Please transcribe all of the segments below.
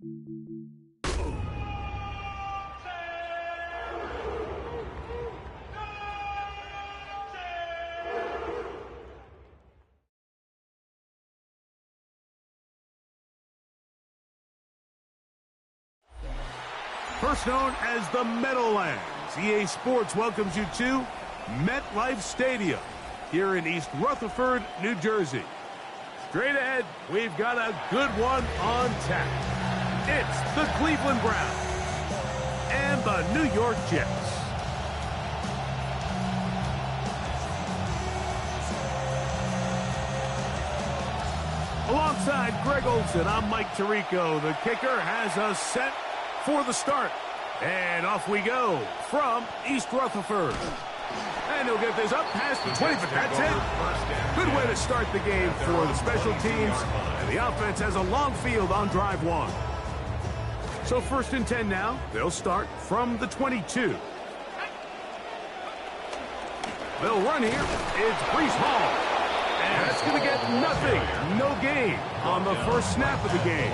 First known as the Meadowlands, EA Sports welcomes you to MetLife Stadium here in East Rutherford, New Jersey. Straight ahead, we've got a good one on tap. It's the Cleveland Browns and the New York Jets. Alongside Greg Olson, I'm Mike Tirico. The kicker has us set for the start. And off we go from East Rutherford. And he'll get this up past the 20, but that's it. Good way to start the game for the special teams. And the offense has a long field on drive one. So 1st and 10 now. They'll start from the 22. They'll run here. It's Breece Hall. And that's going to get nothing. No gain on the first snap of the game.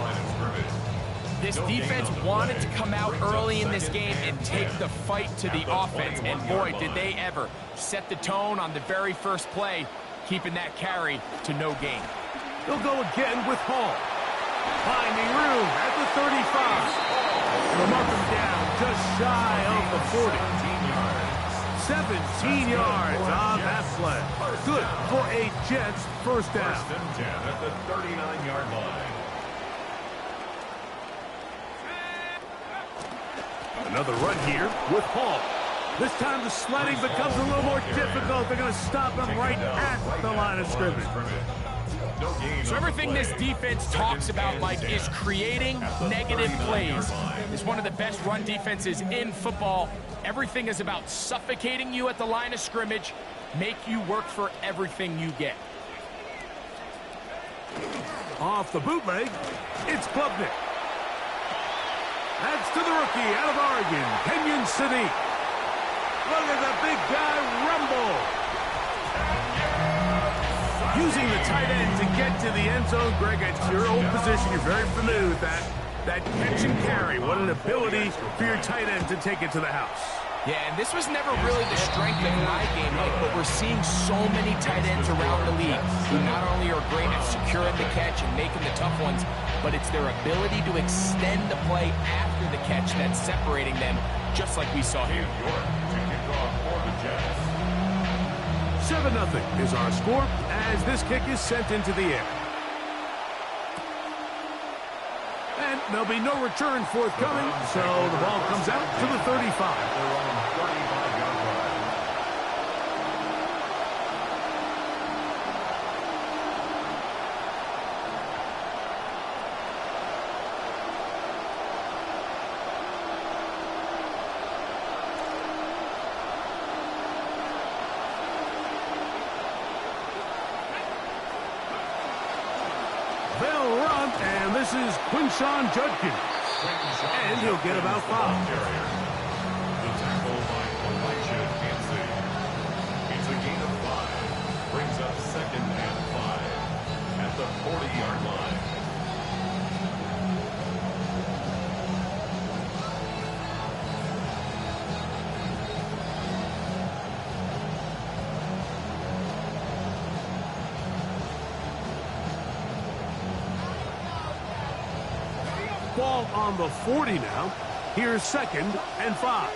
This defense wanted to come out early in this game and take the fight to the offense. And boy, did they ever set the tone on the very first play, keeping that carry to no gain. They'll go again with Hall. Finding room at the 35. They'll mark him down just shy of the 40. 17 yards on that play. Good for a Jets first down. 1st and 10 at the 39-yard line. Another run here with Hall. This time the sledding becomes a little more difficult. They're going to stop him right at the line of scrimmage. So everything this defense talks about, Mike, is creating negative plays. It's one of the best run defenses in football. Everything is about suffocating you at the line of scrimmage, make you work for everything you get. Off the bootleg, it's Klubnik. That's to the rookie out of Oregon, Kenyon Sadiq. Look at the big guy rumble. Using the tight end to get to the end zone. Greg, it's your old position. You're very familiar with that. That catch and carry. What an ability for your tight end to take it to the house. Yeah, and this was never really the strength of my game, Mike, but we're seeing so many tight ends around the league who not only are great at securing the catch and making the tough ones, but it's their ability to extend the play after the catch that's separating them, just like we saw here. 7-0 is our score as this kick is sent into the air. And there'll be no return forthcoming, so the ball comes out to the 35. They'll run, and this is Quinshawn Judkins. And he'll get about 5. The tackle by Elijah Kansey. It's a gain of 5. Brings up 2nd and 5 at the 40-yard line. Ball on the 40 now. Here's 2nd and 5.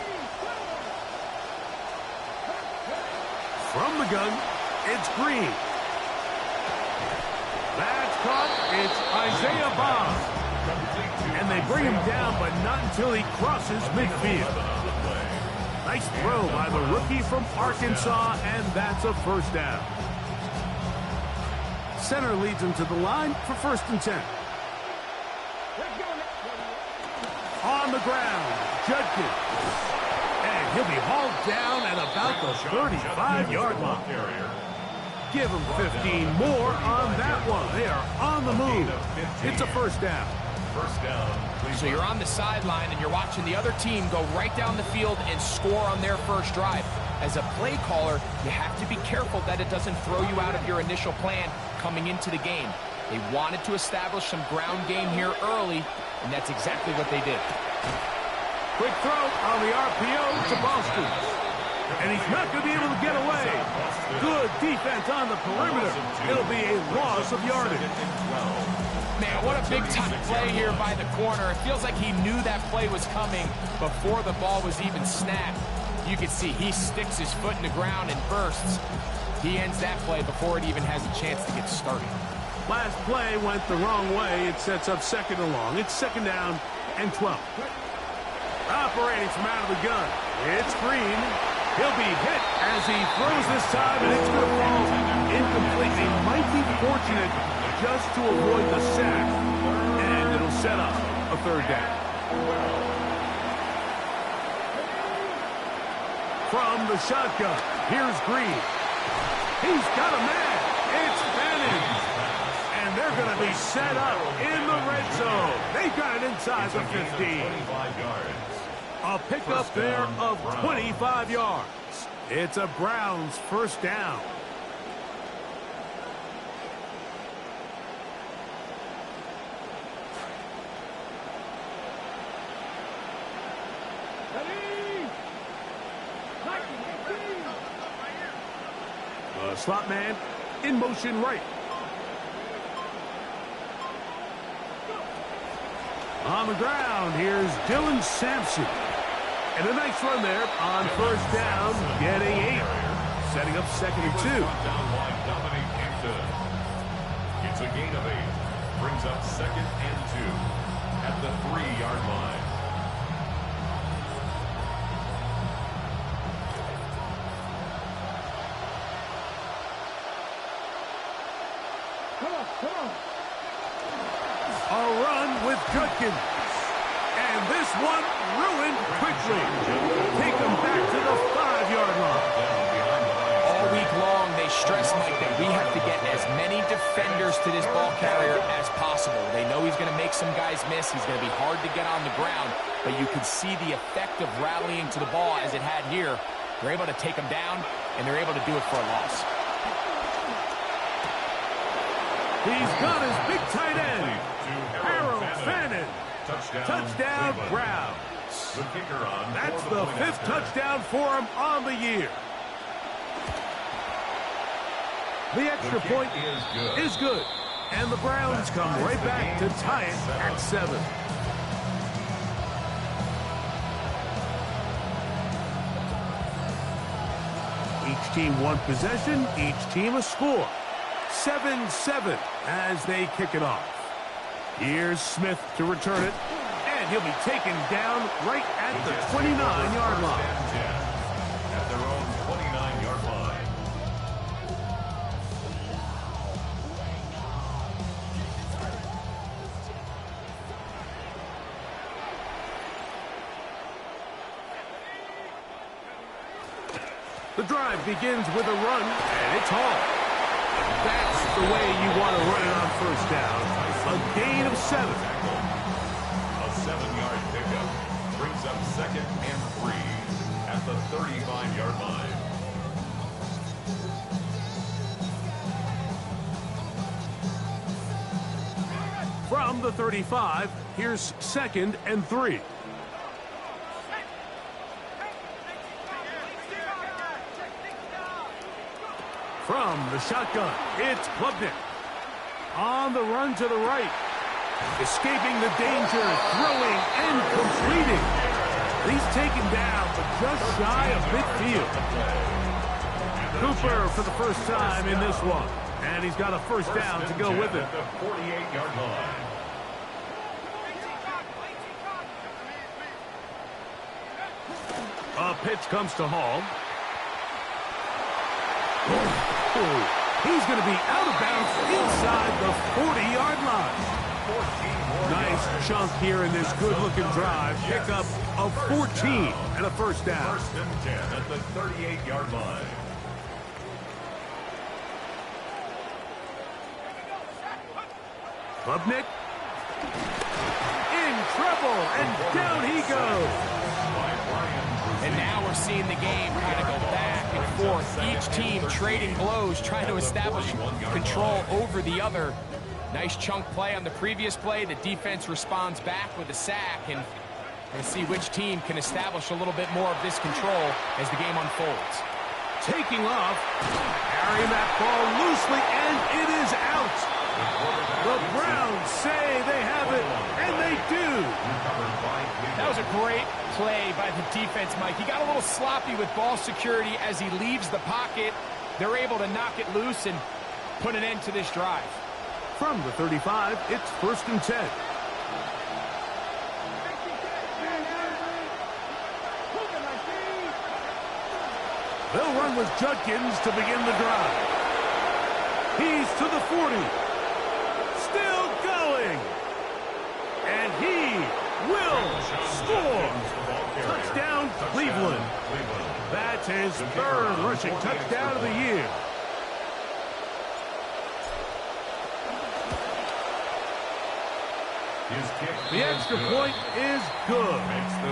From the gun, it's Green. That's caught. It's Isaiah Bond. And they bring him down, but not until he crosses midfield. Nice throw by the rookie from Arkansas, and that's a first down. Center leads him to the line for 1st and 10. On the ground, Judkins. And he'll be hauled down at about the 35-yard line. Give him 15 more on that one. They are on the move. It's a first down. So you're on the sideline and you're watching the other team go right down the field and score on their first drive. As a play caller, you have to be careful that it doesn't throw you out of your initial plan coming into the game. They wanted to establish some ground game here early, and that's exactly what they did. Quick throw on the RPO to Boston. And he's not going to be able to get away. Good defense on the perimeter. It'll be a loss of yardage. Man, what a big-time play here by the corner. It feels like he knew that play was coming before the ball was even snapped. You can see he sticks his foot in the ground and bursts. He ends that play before it even has a chance to get started. Last play went the wrong way. It sets up second and long. It's second down and 12. Operating from out of the gun. It's Green. He'll be hit as he throws this time, and it's going to fall incomplete. He might be fortunate just to avoid the sack, and it'll set up a third down. From the shotgun, here's Green. He's got a man. It's Bannon. And they're going to be set up in the red zone. They've got it inside the 15. A pickup there of 25 yards. It's a Browns first down. The slot man in motion right. On the ground, here's Dylan Sampson. And a nice run there on first down, getting 8. Setting up second and 2. It's a gain of 8. Brings up second and 2 at the 3-yard line. A run with Judkins. And this one ruined quickly. Take them back to the 5-yard line. All week long, they stress, Mike, that we have to get as many defenders to this ball carrier as possible. They know he's going to make some guys miss. He's going to be hard to get on the ground. But you can see the effect of rallying to the ball as it had here. They're able to take him down, and they're able to do it for a loss. He's got his big tight end, Harold Fannin. Touchdown, Browns. That's the 5th touchdown for him on the year. The extra point is good. And the Browns come right back to tie it at 7. Each team one possession, each team a score. 7-7 as they kick it off. Here's Smith to return it, and he'll be taken down right at the 29-yard line. At their own 29-yard line. The drive begins with a run, and it's Hall. That's the way you want to run it on first down. A gain of 7. A 7-yard pickup brings up second and 3 at the 35-yard line. From the 35, here's second and 3. From the shotgun, it's Klubnik. On the run to the right. Escaping the danger, throwing and completing. He's taken down, but just shy of midfield. Cooper for the first time in this one. And he's got a first down to go with it. At the 48-yard line. A pitch comes to Hall. He's going to be out of bounds inside the 40-yard line. Nice chunk here in this good-looking drive. Pickup of 14 and a first down. First and 10 at the 38-yard line. Klubnik in trouble, and down he goes. And now we're seeing the game kind of go back and forth. Each team trading blows, trying to establish control over the other. Nice chunk play on the previous play. The defense responds back with a sack, and let's see which team can establish a little bit more of this control as the game unfolds. Taking off, carrying that ball loosely, and it is out. The Browns say they have it, and they do. That was a great play by the defense, Mike. He got a little sloppy with ball security as he leaves the pocket. They're able to knock it loose and put an end to this drive. From the 35, it's 1st and 10. They'll run with Judkins to begin the drive. He's to the 40. Still going. And he will score. Touchdown, Cleveland. That's his 3rd rushing touchdown of the year. The extra point is good,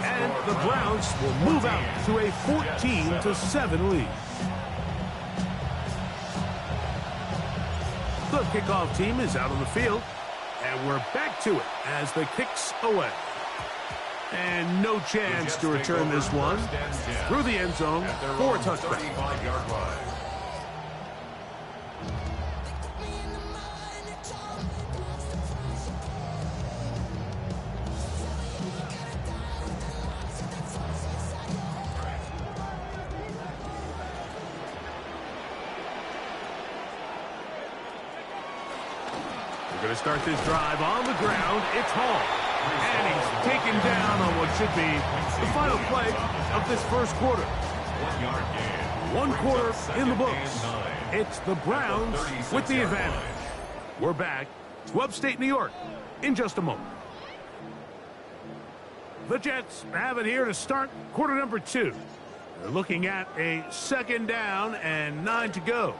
and the Browns will move out to a 14-7 lead. The kickoff team is out on the field, and we're back to it as the kick's away. And no chance to return this one through the end zone for a touchdown. Going to start this drive on the ground. It's Hall. And he's taken down on what should be the final play of this first quarter. 1 quarter in the books. It's the Browns with the advantage. We're back to upstate New York in just a moment. The Jets have it here to start quarter number 2. They're looking at a 2nd down and 9 to go.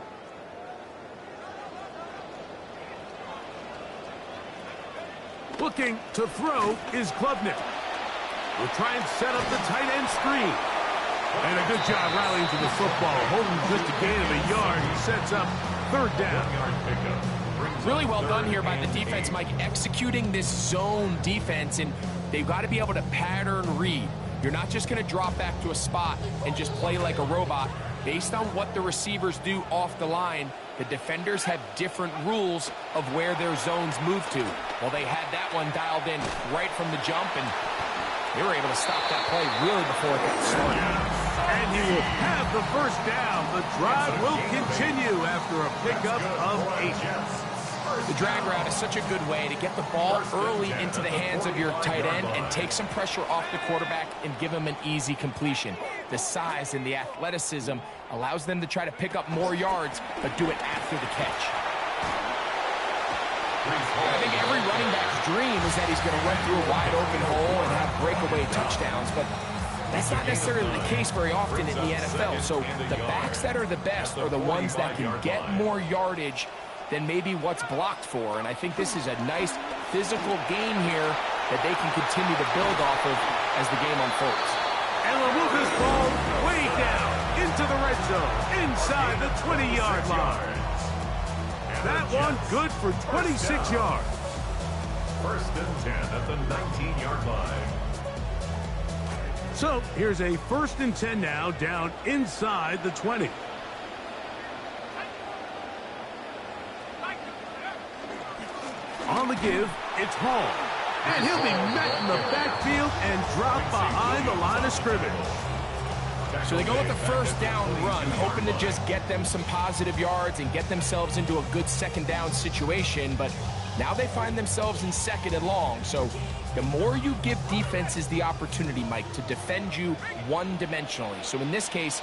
Looking to throw is Klubnik. We'll try and set up the tight end screen. And a good job rallying to the football. Holding just a gain of a yard. He sets up 3rd down. Really well done here by the defense, Mike, executing this zone defense, and they've got to be able to pattern read. You're not just going to drop back to a spot and just play like a robot. Based on what the receivers do off the line, the defenders have different rules of where their zones move to. Well, they had that one dialed in right from the jump, and they were able to stop that play really before it got started. And he will have the 1st down. The drive will continue after a pickup of 8. The drag route is such a good way to get the ball early into the hands of your tight end and take some pressure off the quarterback and give him an easy completion. The size and the athleticism allows them to try to pick up more yards, but do it after the catch. I think every running back's dream is that he's going to run through a wide open hole and have breakaway touchdowns, but that's not necessarily the case very often in the NFL. So the backs that are the best are the ones that can get more yardage than maybe what's blocked for. And I think this is a nice physical game here that they can continue to build off of as the game unfolds. And we'll move this ball way down into the red zone, inside the 20-yard line. That one good for 26 yards. 1st and 10 at the 19-yard line. So here's a 1st and 10 now, down inside the 20. On the give, it's Hall. And he'll be met in the backfield and dropped behind the line of scrimmage. So they go with the 1st down run, hoping to just get them some positive yards and get themselves into a good 2nd down situation. But now they find themselves in 2nd and long. So the more you give defenses the opportunity, Mike, to defend you one-dimensionally. So in this case,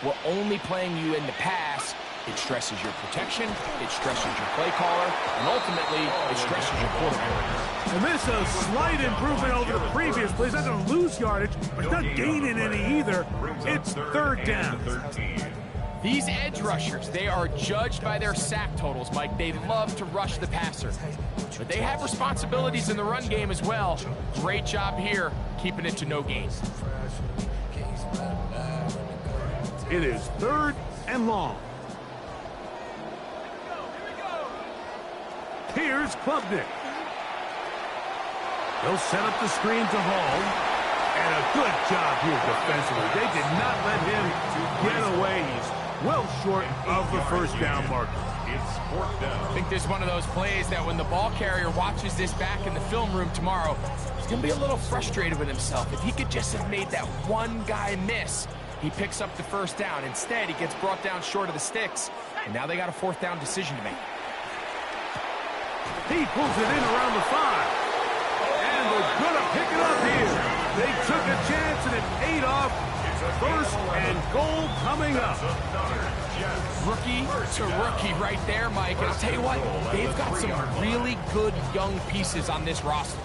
we're only playing you in the pass. It stresses your protection, it stresses your play caller, and ultimately, it stresses your quarterback. And this is a slight improvement over the previous play. He's not going to lose yardage, but he's not gaining any either. It's 3rd down. These edge rushers, they are judged by their sack totals, Mike. They love to rush the passer. But they have responsibilities in the run game as well. Great job here, keeping it to no gains. It is 3rd and long. Here's Klubnik. He'll set up the screen to Hall. And a good job here defensively. They did not let him get away. He's well short of the first down marker. It's fourth down. I think there's one of those plays that when the ball carrier watches this back in the film room tomorrow, he's going to be a little frustrated with himself. If he could just have made that one guy miss, he picks up the first down. Instead, he gets brought down short of the sticks, and now they got a fourth down decision to make. He pulls it in around the 5. And they're going to pick it up here. They took a chance, and it paid off. First and goal coming up. Rookie to rookie right there, Mike. And I'll tell you what, they've got some really good young pieces on this roster.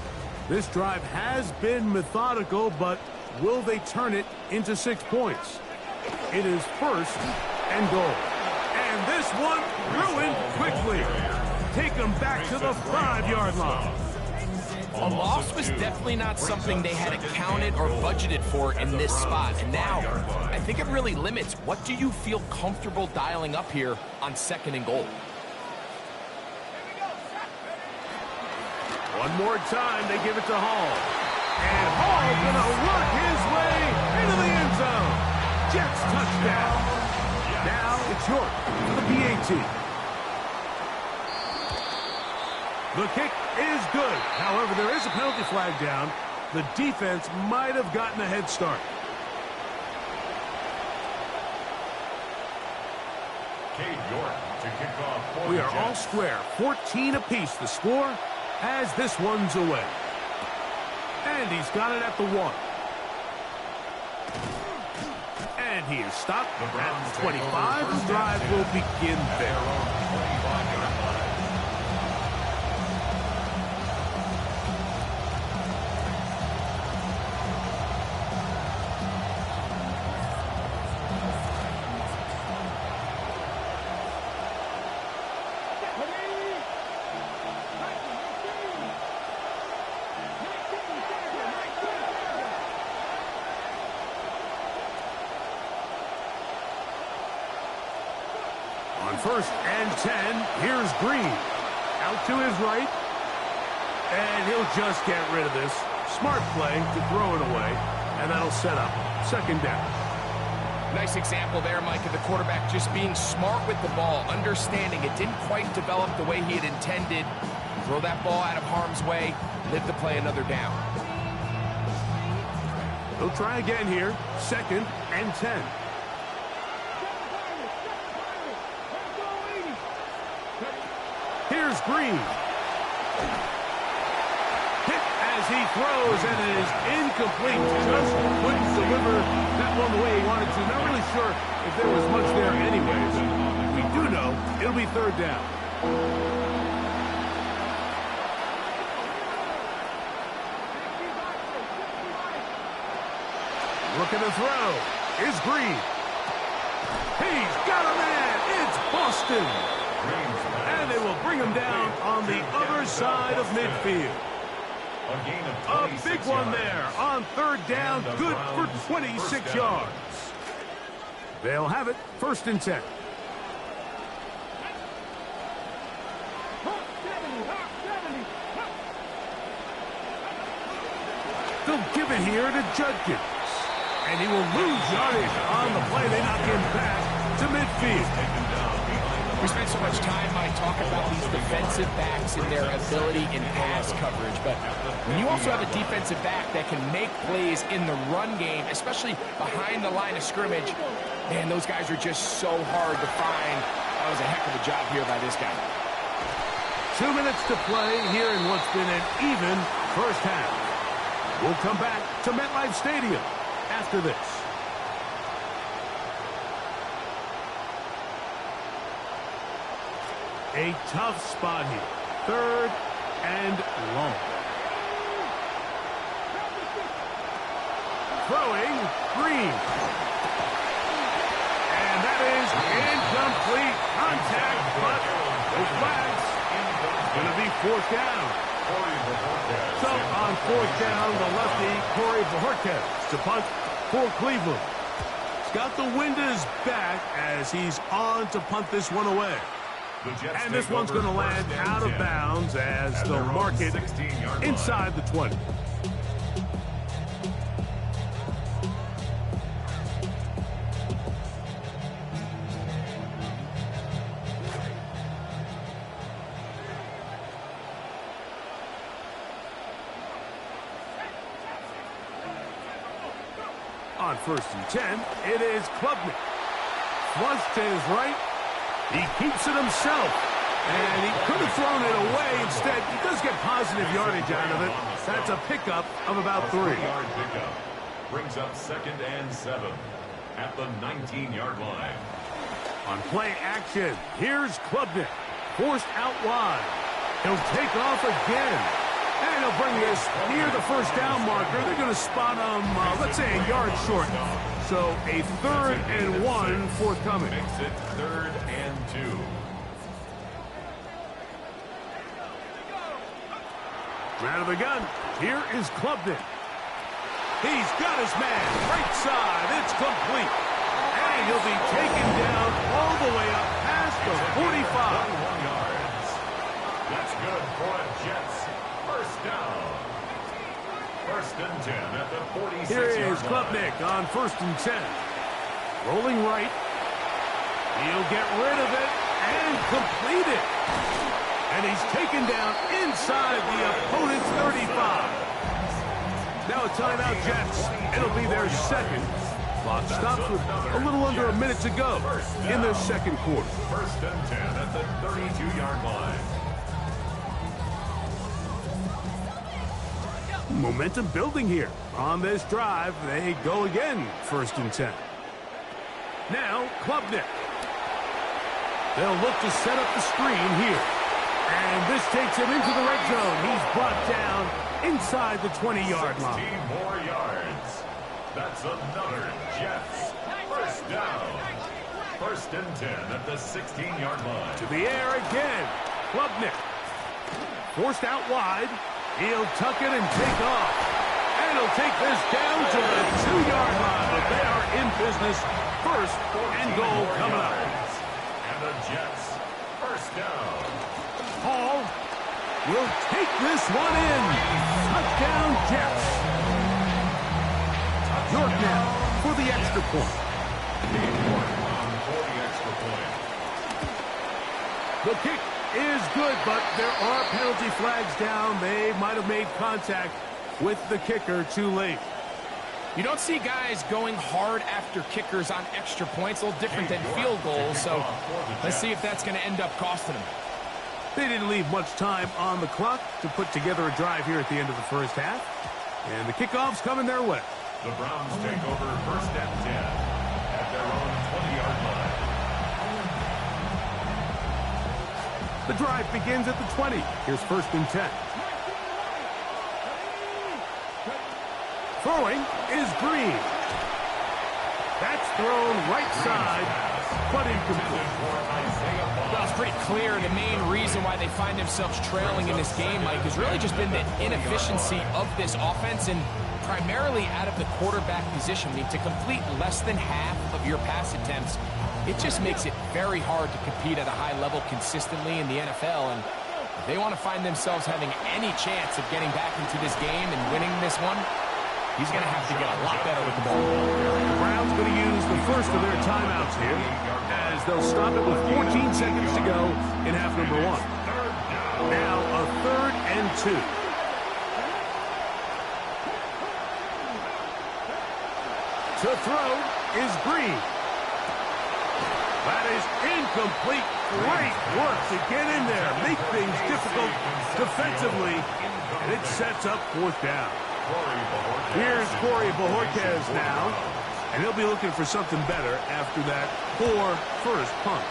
This drive has been methodical, but will they turn it into 6 points? It is first and goal. And this one ruined quickly. Take them back to the 5-yard line. A loss was definitely not something they had accounted or budgeted for in this spot. And now, I think it really limits. What do you feel comfortable dialing up here on 2nd and goal? One more time, they give it to Hall. And Hall going to work his way into the end zone. Jets touchdown. Now it's York for the PAT. The kick is good. However, there is a penalty flag down. The defense might have gotten a head start. York to kick off for We the are all Jets. square. 14 apiece the score as this one's away. And he's got it at the 1. And he is stopped at the 25. The drive will begin there. On 1st and 10, here's Green. Out to his right. And he'll just get rid of this. Smart play to throw it away. And that'll set up 2nd down. Nice example there, Mike, of the quarterback just being smart with the ball, understanding it didn't quite develop the way he had intended. Throw that ball out of harm's way, live to play another down. He'll try again here. 2nd and 10. Here's Green. Hit as he throws, and it is incomplete. Just couldn't deliver that one the way he wanted to. Not really sure if there was much there anyways. We do know it'll be 3rd down. Looking to throw is Green. He's got a man. It's Boston. And they will bring him down on the other side of midfield. A big one there on 3rd down. Good for 26 yards. They'll have it 1st and 10. They'll give it here to Judkins. And he will lose yardage on the play. They knock him back to midfield. We spent so much time, Mike, talking about these defensive backs and their ability in pass coverage. But when you also have a defensive back that can make plays in the run game, especially behind the line of scrimmage, man, those guys are just so hard to find. That was a heck of a job here by this guy. 2 minutes to play here in what's been an even first half. We'll come back to MetLife Stadium after this. A tough spot here. 3rd and long. Throwing, Green. And that is incomplete. Contact, but no flags. Going to be 4th down. So on 4th down, the lefty, Corey Bojorquez to punt for Cleveland. He's got the wind at his back as he's on to punt this one away. And this one's going to land out of bounds as they'll mark it inside the 20. On 1st and 10, it is Klubnik. Flush to his right. He keeps it himself. And he could have thrown it away. Instead, he does get positive yardage out of it. That's a pickup of about 3. Yard pickup brings up 2nd and 7 at the 19-yard line. On play action, here's Klubnik. Forced out wide. He'll take off again. And he'll bring this near the 1st down marker. They're going to spot him, let's say, a yard short. So a 3rd and 1 forthcoming. Makes it 3rd and 2. Out of the gun, here is Klubnik. He's got his man, right side, it's complete. And he'll be taken down all the way up past the 45. 21 yards. That's good for a Jets first down. 1st and 10 at the 46-yard line. Here is Klubnik on 1st and 10. Rolling right. He'll get rid of it and complete it. And he's taken down inside the opponent's 35. Now a timeout, Jets. It'll be their 2nd. Clock stops with a little under a minute to go in their 2nd quarter. 1st and 10 at the 32-yard line. Momentum building here. On this drive, they go again, 1st and 10. Now, Klubnik. They'll look to set up the screen here. And this takes him into the red zone. He's brought down inside the 20-yard line. 16 more yards. That's another Jets first down. 1st and 10 at the 16-yard line. To the air again. Klubnik. Forced out wide. He'll tuck it and take off. And he'll take this down to the 2-yard line. But they are in business. 1st and goal coming up. And the Jets first down. Hall will take this one in. Touchdown, Jets. York now for the extra point. For the extra point. The kick is good, but there are penalty flags down. They might have made contact with the kicker too late. You don't see guys going hard after kickers on extra points. A little different than field goals, so let's see if that's going to end up costing them. They didn't leave much time on the clock to put together a drive here at the end of the 1st half. And the kickoff's coming their way. The Browns take over 1st and 10 at their own 20-yard line. The drive begins at the 20. Here's 1st and 10. Throwing is Green. That's thrown right side, but incomplete. Well, it's pretty clear the main reason why they find themselves trailing in this game, Mike, has really just been the inefficiency of this offense and primarily out of the quarterback position. I mean, to complete less than half of your pass attempts, it just makes it very hard to compete at a high level consistently in the NFL. And if they want to find themselves having any chance of getting back into this game and winning this one, he's going to have to get a lot better with the ball. The Browns going to use the first of their timeouts here as they'll stop it with 14 seconds to go in half number 1. Now a 3rd and 2. To throw is Green. That is incomplete. Great work to get in there, make things difficult defensively, and it sets up 4th down. Here's Corey Bojorquez now, and he'll be looking for something better after that poor first punt.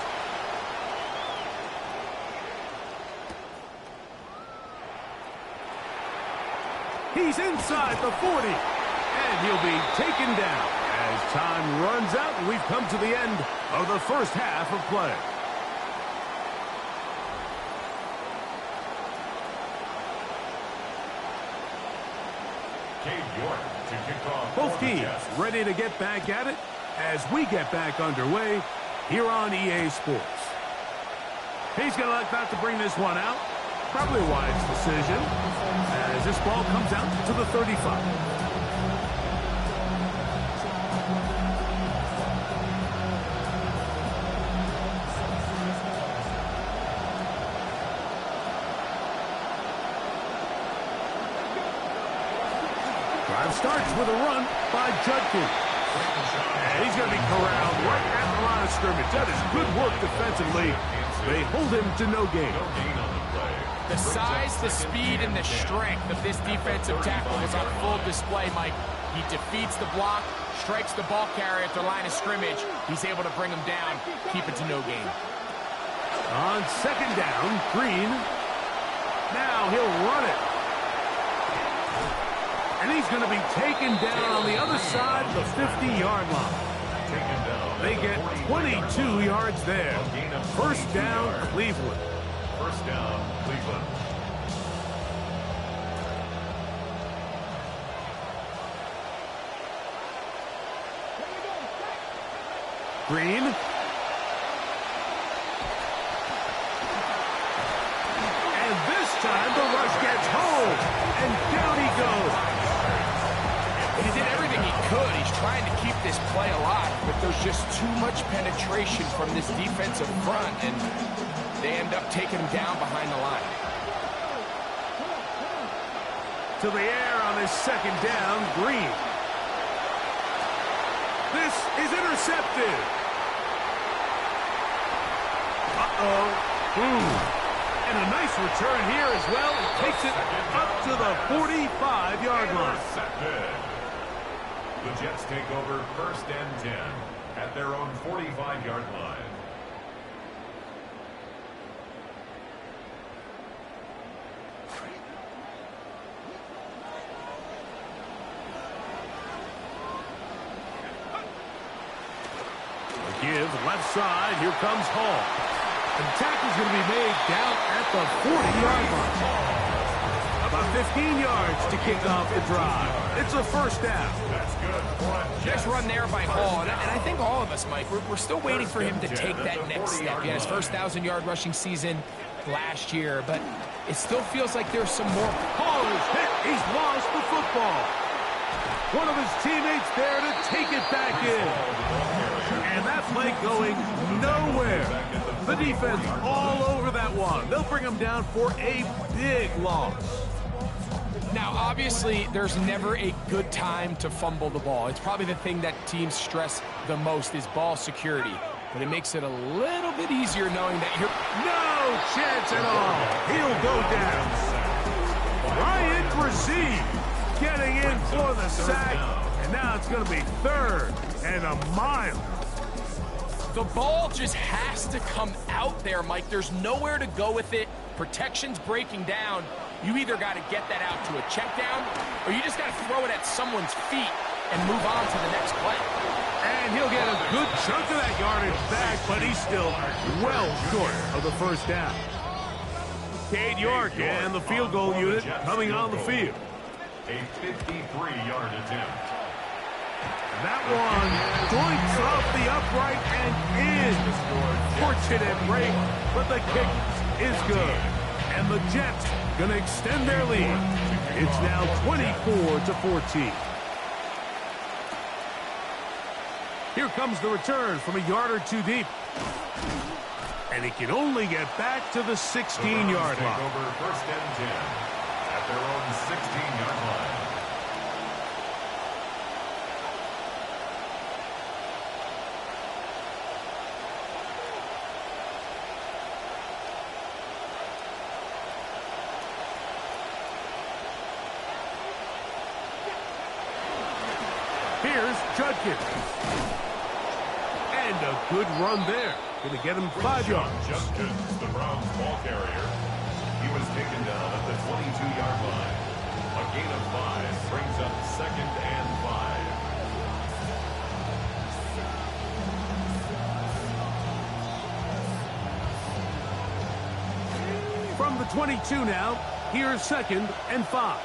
He's inside the 40, and he'll be taken down as time runs out, and we've come to the end of the 1st half of play. Both teams ready to get back at it as we get back underway here on EA Sports. He's going to elect not to bring this one out. Probably a wise decision as this ball comes out to the 35. Drive starts with a run by Judkins. And he's going to be corralled right at the line of scrimmage. That is good work defensively. They hold him to no gain. The size, the speed, and the strength of this defensive tackle was on full display, Mike. He defeats the block, strikes the ball carrier at the line of scrimmage. He's able to bring him down, keep it to no gain. On second down, Green. Now he'll run it. And he's going to be taken down on the other side of the 50-yard line. They get 22 yards there. First down, Cleveland. First down, Cleveland. Green. And this time the rush gets home. And down he goes. He did everything he could. He's trying to keep this play alive, but there's just too much penetration from this defensive front, and they end up taking him down behind the line. To the air on his second down, Green. This is intercepted. And a nice return here as well. He takes it up to the 45-yard line. The Jets take over first and 10 at their own 45-yard line. Give left side. Here comes Hall. The tackle's going to be made down at the 40-yard line. About 15 yards to kick off the drive. It's a first down. That's good. Nice run there by Hall, and I think all of us, Mike, we're still waiting for him to take that next step. He had his first 1,000-yard rushing season last year, but it still feels like there's some more. Hall is hit. He's lost the football. One of his teammates there to take it back in. And that play going nowhere. The defense all over that one. They'll bring him down for a big loss. Now, obviously, there's never a good time to fumble the ball. It's probably the thing that teams stress the most is ball security. But it makes it a little bit easier knowing that you're... No chance at all. He'll go down. Ryan Brzee getting in for the sack. And now it's going to be third and a mile. The ball just has to come out there, Mike. There's nowhere to go with it. Protection's breaking down. You either got to get that out to a check down, or you just got to throw it at someone's feet and move on to the next play. And he'll get a good chunk of that yardage back, but he's still well short of the first down. Cade York and the field goal unit coming on the field. A 53-yard attempt. That one joints off the upright and in. Fortunate break, but the kick is good. And the Jets going to extend their lead. It's now 24-14. Here comes the return from a yard or two deep. And he can only get back to the 16-yard line. Over first and 10 at their own 16-yard line. Here's Judkins. And a good run there. Going to get him 5 yards. Judkins, the Browns ball carrier. He was taken down at the 22-yard line. A gain of 5 brings up second and 5. From the 22 now, here's second and 5.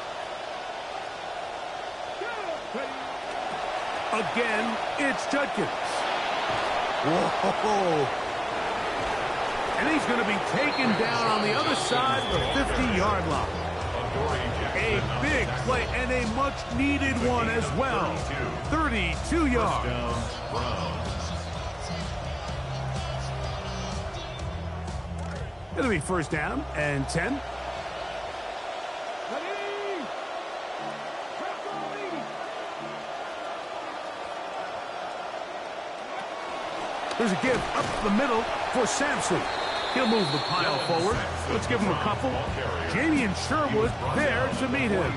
Again, it's Judkins. Whoa. And he's going to be taken down on the other side of the 50-yard line. A big play and a much-needed one as well. 32 yards. It'll be first down and 10. There's a give up the middle for Sampson. He'll move the pile forward. Let's give him a couple. Jamie and Sherwood there to meet him.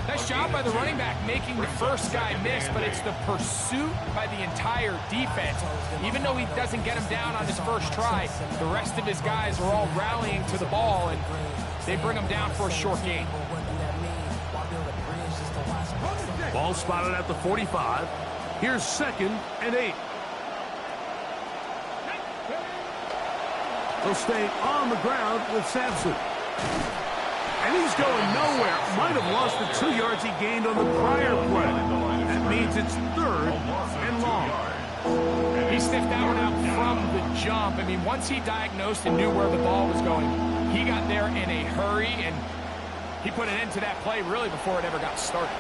Nice job by the running back making the first guy miss, but it's the pursuit by the entire defense. Even though he doesn't get him down on his first try, the rest of his guys are all rallying to the ball, and they bring him down for a short gain. Ball spotted at the 45. Here's second and 8. They'll stay on the ground with Sampson. And he's going nowhere. Might have lost the 2 yards he gained on the prior play. That means it's third and long. He sniffed that one out from the jump. I mean, once he diagnosed and knew where the ball was going, he got there in a hurry, and he put an end to that play really before it ever got started.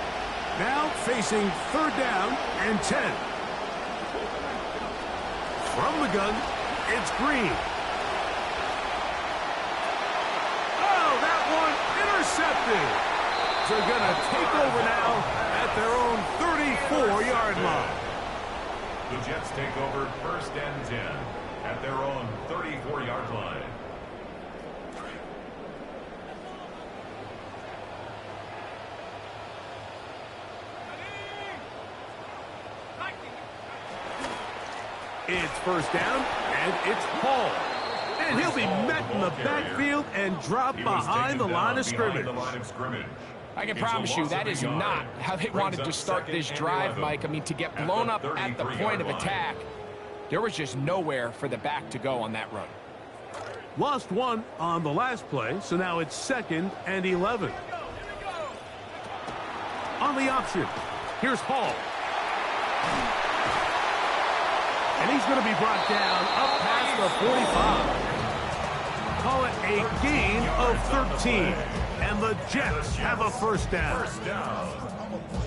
Now facing third down and 10. From the gun, it's Green. Intercepted. They're going to take over now at their own 34-yard line. The Jets take over first and 10 at their own 34-yard line. It's first down, and it's Paul. And he'll be met in the backfield and dropped behind the line of scrimmage. I can promise you that is not how they wanted to start this drive, Mike. I mean, to get blown up at the point of attack, there was just nowhere for the back to go on that run. Lost one on the last play, so now it's second and 11. On the option, here's Hall. And he's going to be brought down up past the 45. Call it a gain of 13. And the Jets have a first down.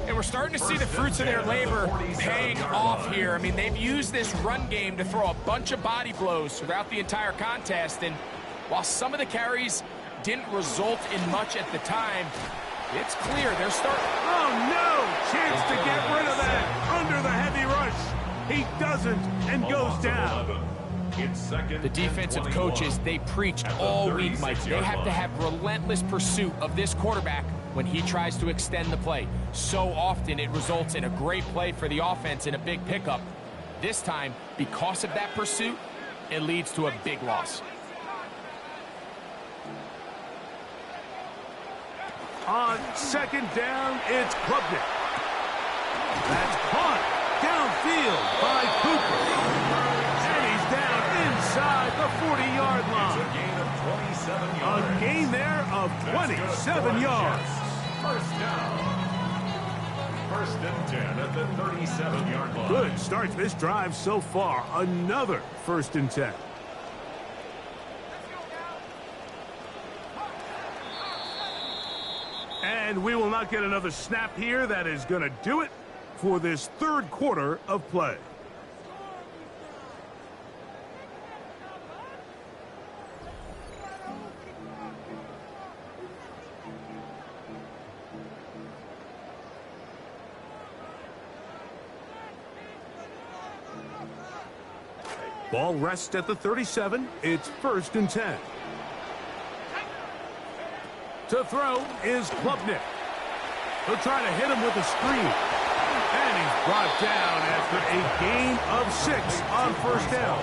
And we're starting to see the fruits of their labor paying off here. I mean, they've used this run game to throw a bunch of body blows throughout the entire contest. And while some of the carries didn't result in much at the time, it's clear they're starting. Oh, no! Chance to get rid of that under the heavy rush. He doesn't and goes down. The defensive coaches, they preached all week, Mike. They have to have relentless pursuit of this quarterback when he tries to extend the play. So often it results in a great play for the offense and a big pickup. This time, because of that pursuit, it leads to a big loss. On second down, it's Klubnik. That's caught downfield by Cooper. And he's down inside the 40-yard line. A gain there of 27 yards. First down. First and 10 at the 37-yard line. Good start to this drive so far. Another first and 10. And we will not get another snap here. That is going to do it for this third quarter of play. Ball rests at the 37. It's first and 10. To throw is Klubnik. He'll try to hit him with a screen. And he's brought down after a gain of 6 on first down.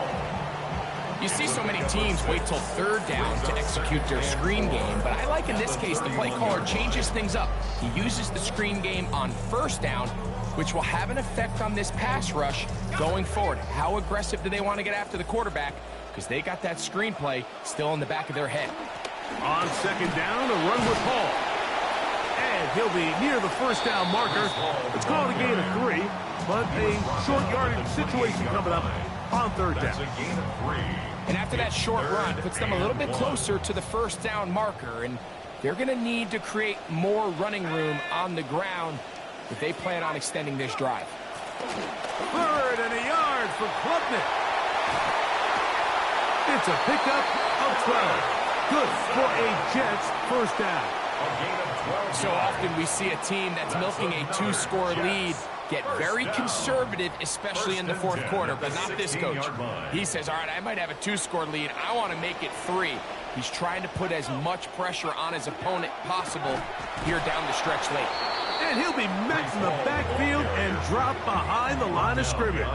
You see so many teams wait till third down to execute their screen game, but I like in this case the play caller changes things up. He uses the screen game on first down, which will have an effect on this pass rush going forward. How aggressive do they want to get after the quarterback? Because they got that screen play still in the back of their head. On second down, a run with Hall. And he'll be near the first down marker. It's called a gain of 3, but a short yardage situation coming up. on third down. That's a gain of 3. And after that short run, puts them a little bit closer to the first down marker. And they're going to need to create more running room on the ground if they plan on extending this drive. 3rd and a yard for Klubnik. It's a pickup of 12. Good for a Jets first down. A gain of 12. So often we see a team that's milking a 2-score lead get very conservative, especially in the fourth quarter, but not this coach. He says, all right, I might have a 2-score lead. I want to make it 3. He's trying to put as much pressure on his opponent possible here down the stretch late. And he'll be met in the backfield and drop behind the line of scrimmage.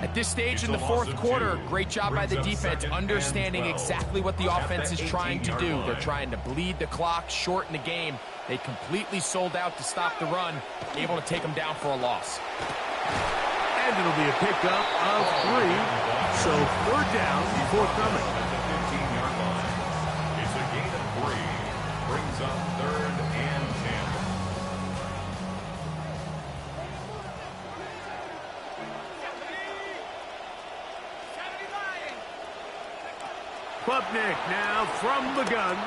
At this stage in the fourth quarter, great job by the defense understanding exactly what the offense is trying to do. They're trying to bleed the clock, shorten the game. They completely sold out to stop the run, able to take them down for a loss. And it'll be a pickup of 3. So 3rd down forthcoming. At the 15-yard line. It's a gain of 3. Brings up 3rd and 10. Klubnik now from the gun.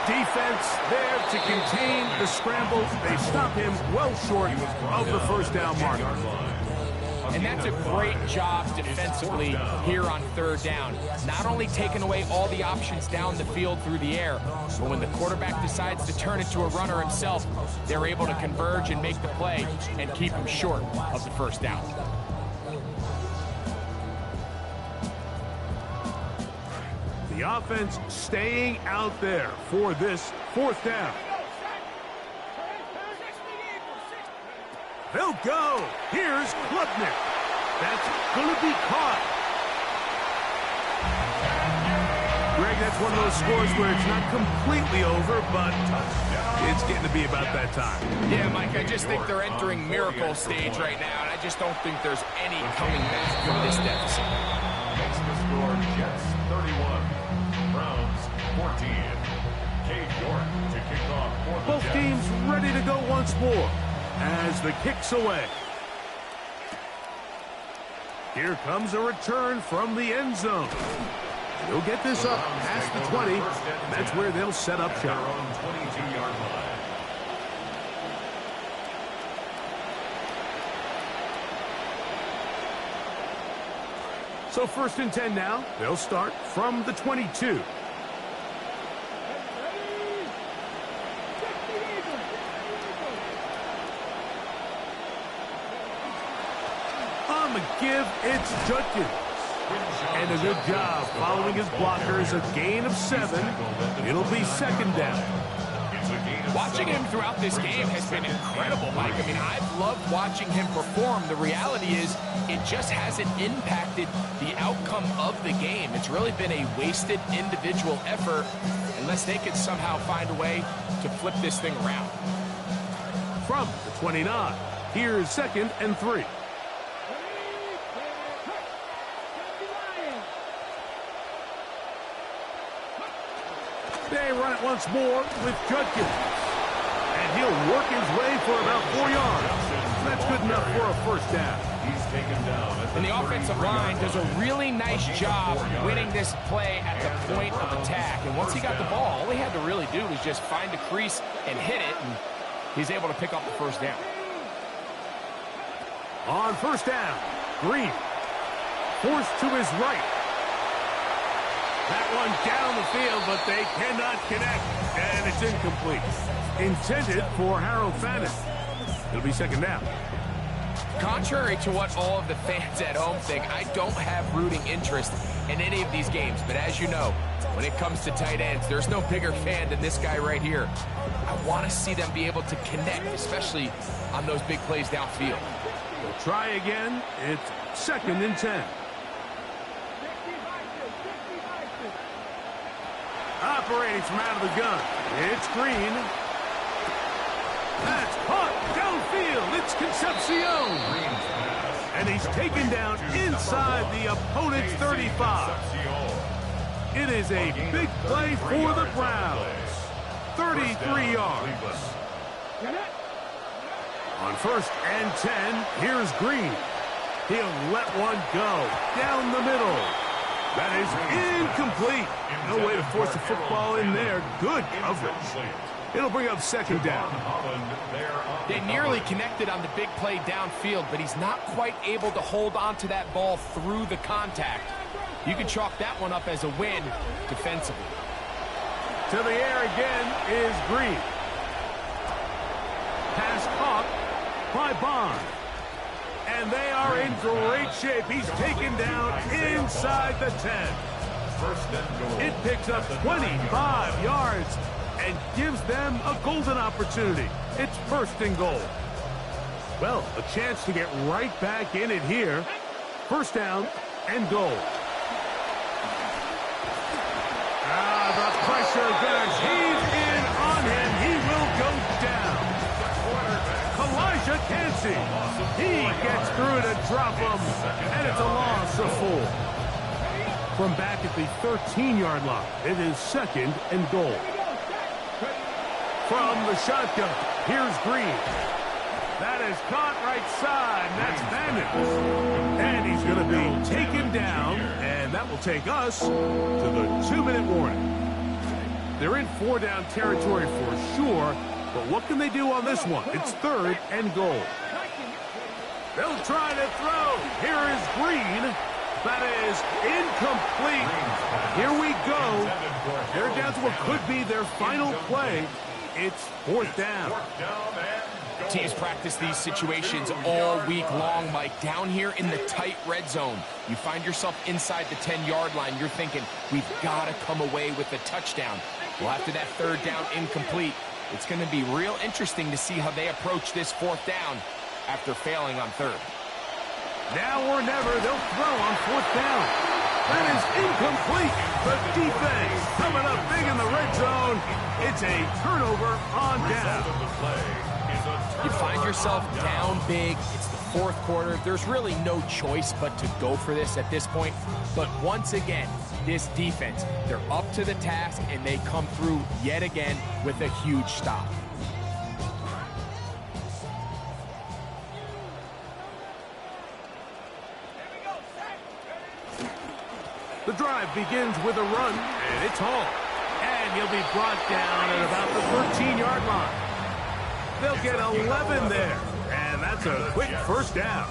Defense there to contain the scramble. They stop him well short of the first down mark. And that's a great job defensively here on 3rd down. Not only taking away all the options down the field through the air, but when the quarterback decides to turn into a runner himself, they're able to converge and make the play and keep him short of the first down. The offense staying out there for this 4th down. They'll go. Here's Klubnik. That's going to be caught. Greg, that's one of those scores where it's not completely over, but it's getting to be about that time. Yeah, Mike, I just think they're entering miracle stage right now, and I just don't think there's any coming back from this deficit. Makes the score Jets 31. Browns 14. Cade York to kick off for the Both Jets. teams ready to go once more as the kick's away. Here comes a return from the end zone. He'll get this up past the 20. That's where they'll set up Their shop. own 22-yard line. So 1st and 10 now. They'll start from the 22. On the give, it's Judkins. And a good job following his blockers. A gain of 7. It'll be 2nd down. Watching him throughout this game has been incredible, Mike. I mean, I've loved watching him perform. The reality is it just hasn't impacted the outcome of the game. It's really been a wasted individual effort unless they can somehow find a way to flip this thing around. From the 29, here's 2nd and 3. They run it once more with Judkins. And he'll work his way for about 4 yards. That's good enough for a first down. He's taken down. And the offensive line does a really nice job winning this play at the point of attack. And once he got the ball, all he had to really do was just find a crease and hit it. And he's able to pick up the first down. On first down, Green. Forced to his right. That one down the field, but they cannot connect. And it's incomplete. Intended for Harold Fannin. It'll be 2nd down. Contrary to what all of the fans at home think, I don't have rooting interest in any of these games. But as you know, when it comes to tight ends, there's no bigger fan than this guy right here. I want to see them be able to connect, especially on those big plays downfield. They'll try again. It's 2nd and 10. Operating from out of the gun. It's Green. That's caught downfield. It's Concepcion. And he's taken down inside the opponent's 35. It is a big play for the Browns. 33 yards. On 1st and 10, here's Green. He'll let one go down the middle. That is incomplete. No way to force the football in there. Good coverage. It'll bring up second down. They nearly connected on the big play downfield, but he's not quite able to hold on to that ball through the contact. You can chalk that one up as a win defensively. To the air again is Green. Pass caught by Bond. And they are in great shape. He's taken down inside the 10. It picks up 25 yards and gives them a golden opportunity. It's first and goal. Well, a chance to get right back in it here. First down and goal. The pressure gonna cave in on him. He will go down. Elijah Cansey. He gets through to drop him, and it's a loss of 4. From back at the 13-yard line, it is second and goal. From the shotgun, here's Green. That is caught right side, and that's Bandit. And he's going to be taken down, and that will take us to the 2-minute warning. They're in 4-down territory for sure, but what can they do on this one? It's third and goal. They'll try to throw. Here is Green. That is incomplete. Here we go. They're down to what could be their final play. It's fourth down. Teams practice these situations all week long, Mike. Down here in the tight red zone, you find yourself inside the 10-yard line. You're thinking, we've got to come away with a touchdown. Well, after that third down incomplete, it's going to be real interesting to see how they approach this fourth down after failing on third. Now or never, they'll throw on fourth down. That is incomplete. The defense coming up big in the red zone. It's a turnover on down. You find yourself down big. It's the fourth quarter. There's really no choice but to go for this at this point. But once again, this defense, they're up to the task, and they come through yet again with a huge stop. The drive begins with a run, and it's hauled. And he'll be brought down at about the 13-yard line. They'll get 11 there, and that's a quick first down.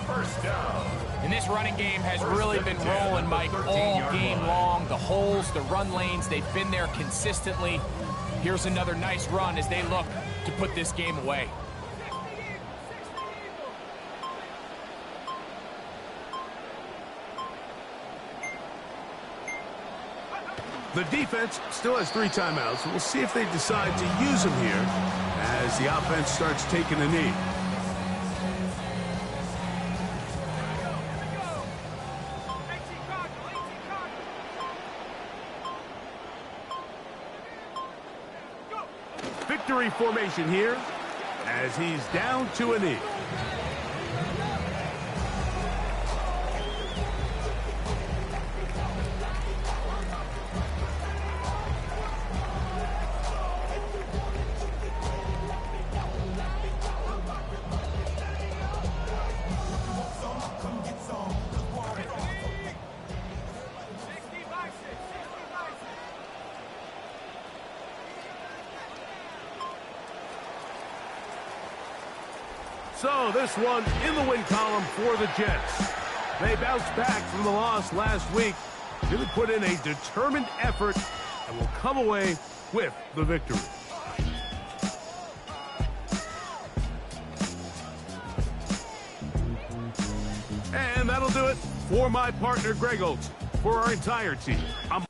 And this running game has really been rolling, Mike, all game long. The holes, the run lanes, they've been there consistently. Here's another nice run as they look to put this game away. The defense still has 3 timeouts. We'll see if they decide to use them here as the offense starts taking a knee. Victory formation here as he's down to a knee. So this one in the win column for the Jets. They bounced back from the loss last week, really put in a determined effort, and will come away with the victory. And that'll do it for my partner, Greg Oates. For our entire team, I'm